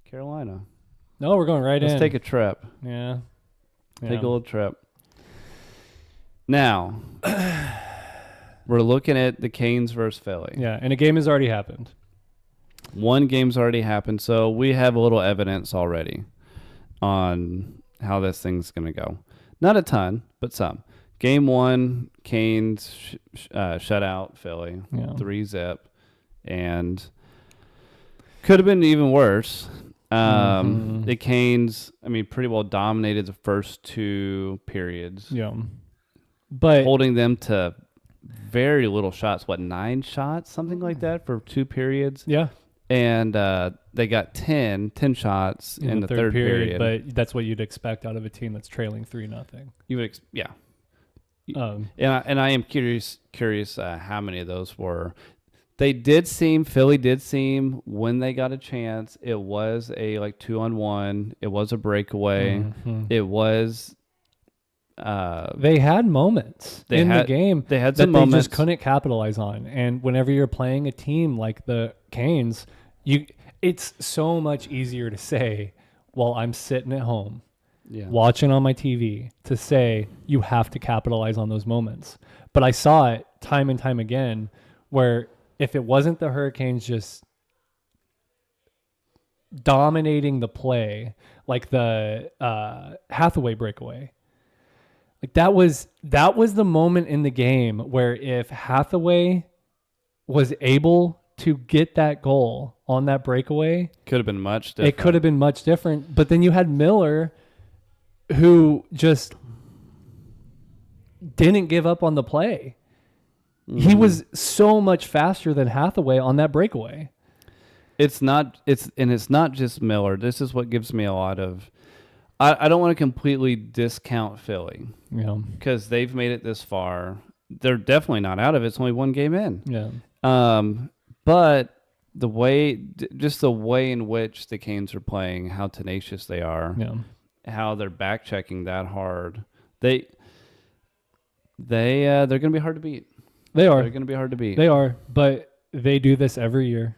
Carolina. No, we're going right in. Let's take a trip. Yeah. Take a little trip. Now, we're looking at the Canes versus Philly. Yeah, and a game has already happened. One game's already happened, so we have a little evidence already on how this thing's going to go. Not a ton, but some. Game 1, Canes shut out Philly, 3-0, and could have been even worse. The Canes, pretty well dominated the first 2 periods. Yeah. But holding them to very little shots. 9 shots? Something like that for 2 periods. Yeah. And they got 10 shots in the third period. But that's what you'd expect out of a team that's trailing 3-0. You would, yeah. And I am curious how many of those were. Philly did seem when they got a chance, it was a 2-on-1. It was a breakaway. It was. They had moments the game. They had some moments they just couldn't capitalize on. And whenever you're playing a team like the Canes, it's so much easier to say, while I'm sitting at home, watching on my TV, to say you have to capitalize on those moments. But I saw it time and time again where if it wasn't the Hurricanes just dominating the play, like the Hathaway breakaway, that was the moment in the game where if Hathaway was able to get that goal on that breakaway, could have been much different. It could have been much different. But then you had Miller, who just didn't give up on the play. He was so much faster than Hathaway on that breakaway. It's not just Miller. This is what gives me a lot of. I don't want to completely discount Philly. Yeah. Because they've made it this far. They're definitely not out of it. It's only 1 game in. Yeah. But the way in which the Canes are playing, how tenacious they are, how they're back checking that hard, they're going to be hard to beat. They're going to be hard to beat. They are, but they do this every year.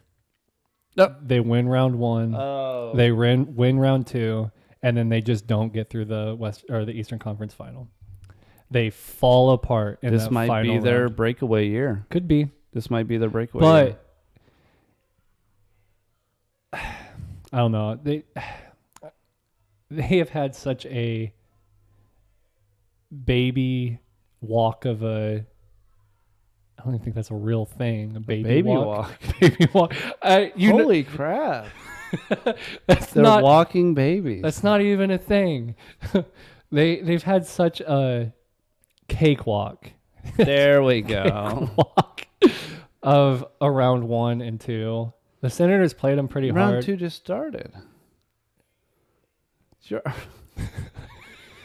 Nope. They win round 1. Oh. They win round 2, and then they just don't get through the West or the Eastern Conference final. They fall apart in that final round. This might be their breakaway year. Could be. This might be their breakaway year. But I don't know. They have had such a baby walk of a. I don't even think that's a real thing. A baby walk. Baby walk. Holy crap! They're not walking babies. That's not even a thing. They've had such a cakewalk. There we go. Walk of a round 1 and 2. The Senators played them pretty hard. Round 2 just started. Sure.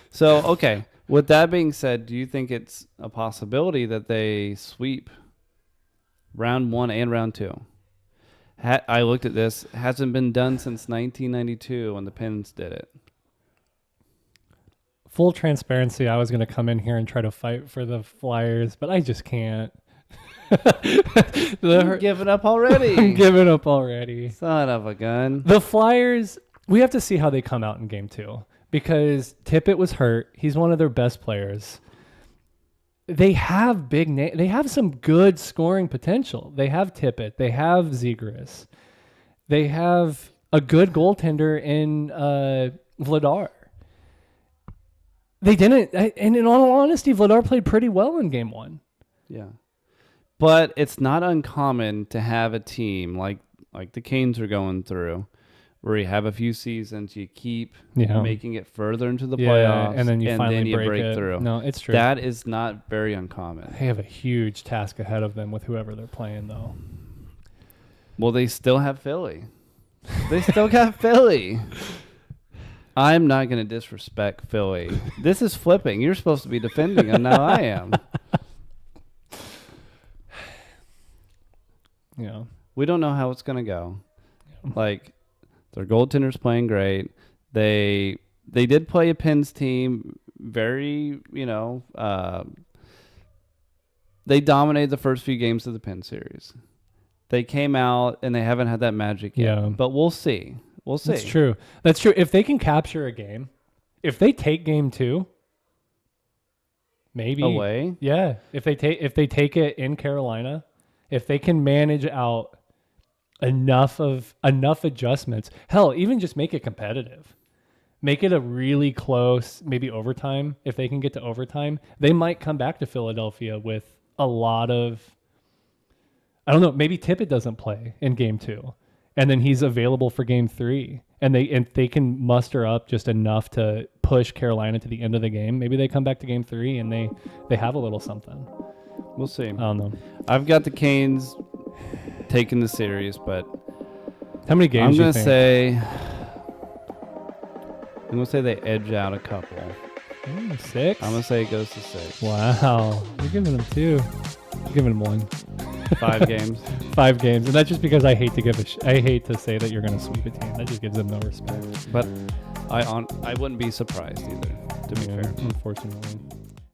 So, okay. With that being said, do you think it's a possibility that they sweep round 1 and round 2? I looked at this. Hasn't been done since 1992 when the Pens did it. Full transparency, I was going to come in here and try to fight for the Flyers, but I just can't. You're giving up already. I'm giving up already. Son of a gun. The Flyers, we have to see how they come out in game 2 because Tippett was hurt. He's one of their best players. They have they have some good scoring potential. They have Tippett. They have Zegras. They have a good goaltender in Vladar. They didn't, and in all honesty, Vladar played pretty well in game 1. Yeah. But it's not uncommon to have a team like the Canes are going through, where you have a few seasons, you keep making it further into the playoffs, and then you finally break through. No, it's true. That is not very uncommon. They have a huge task ahead of them with whoever they're playing, though. Well, they still have Philly. They still got Philly. I'm not going to disrespect Philly. This is flipping. You're supposed to be defending, and now I am. Yeah. We don't know how it's going to go. Like, their goaltender's playing great. They did play a Pens team very, they dominated the first few games of the Pens series. They came out, and they haven't had that magic yet. Yeah. But we'll see. We'll see. That's true. That's true. If they can capture a game, if they take game 2, maybe away. Yeah, if they take it in Carolina, if they can manage out enough adjustments, hell, even just make it competitive. Make it a really close, maybe overtime. If they can get to overtime, they might come back to Philadelphia with a lot of, I don't know, maybe Tippett doesn't play in game 2 and then he's available for game 3 and they can muster up just enough to push Carolina to the end of the game. Maybe they come back to game 3 and they have a little something. We'll see. I don't know. I've got the Canes taking the series, but how many games I'm gonna say they edge out a couple. 6? I'm gonna say it goes to 6. Wow. You're giving them 2. You're giving them 1. 5 games. 5 games, and that's just because I hate to say that you're going to sweep a team. That just gives them no respect. But I wouldn't be surprised either. To be fair, unfortunately.